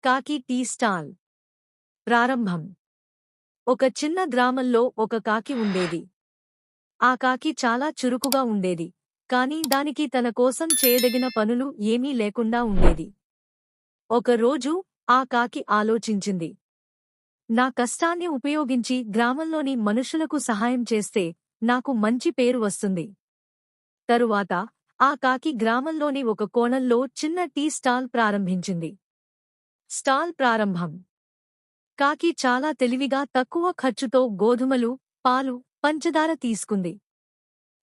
కాకి tea stall ప్రారంభం. ఒక చిన్న గ్రామంలో ఒక కాకి ఉండేది. ఆ కాకి చాలా చురుకుగా ఉండేది, కాని దానికి తన కోసం చేయదగిన పనులు ఏమీ లేకుండా ఉండేది. ఒకరోజు ఆ కాకి ఆలోచించింది, నా కష్టాన్ని ఉపయోగించి గ్రామంలోని మనుషులకు సహాయం చేస్తే నాకు మంచి పేరు వస్తుంది. తరువాత ఆ కాకి గ్రామంలోని ఒక కోణంలో చిన్న టీ స్టాల్ ప్రారంభించింది. స్టాల్ ప్రారంభం. కాకి చాలా తెలివిగా తక్కువ ఖర్చుతో గోధుమలు, పాలు, పంచదార తీసుకుంది.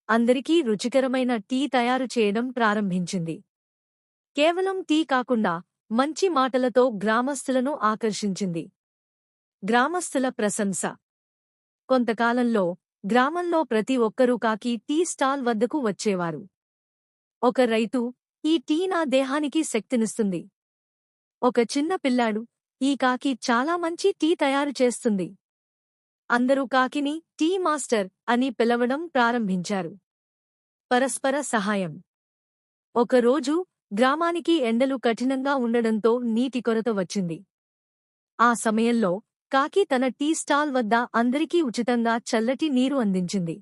అందరికీ రుచికరమైన టీ తయారు చేయడం ప్రారంభించింది. కేవలం టీ కాకుండా మంచి మాటలతో గ్రామస్తులను ఆకర్షించింది. గ్రామస్తుల ప్రశంస. కొంతకాలంలో గ్రామంలో ప్రతి ఒక్కరూ కాకి టీ స్టాల్ వద్దకు వచ్చేవారు. ఒక రైతు, ఈ టీ నా దేహానికి శక్తినిస్తుంది. ఒక చిన్న పిల్లాడు, ఈ కాకి చాలా మంచి టీ తయారు చేస్తుంది. అందరూ కాకిని టీ మాస్టర్ అని పిలవడం ప్రారంభించారు. పరస్పర సహాయం. ఒకరోజు గ్రామానికి ఎండలు కఠినంగా ఉండడంతో నీటి కొరత వచ్చింది. ఆ సమయంలో కాకి తన టీ స్టాల్ వద్ద అందరికీ ఉచితంగా చల్లటి నీరు అందించింది.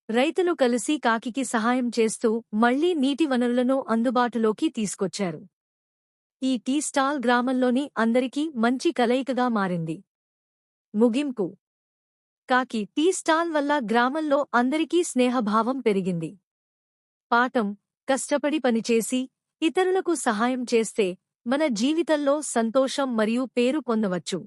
రైతులు కలిసి కాకికి సహాయం చేస్తూ మళ్లీ నీటి వనరులను అందుబాటులోకి తీసుకొచ్చారు. ఈ టీ స్టాల్ గ్రామంలోని అందరికీ మంచి కలయికగా మారింది. ముగింపు. కాకి టీ స్టాల్ వల్ల గ్రామంలో అందరికీ స్నేహభావం పెరిగింది. పాఠం: కష్టపడి పనిచేసి ఇతరులకు సహాయం చేస్తే మన జీవితంలో సంతోషం మరియు పేరు పొందవచ్చు.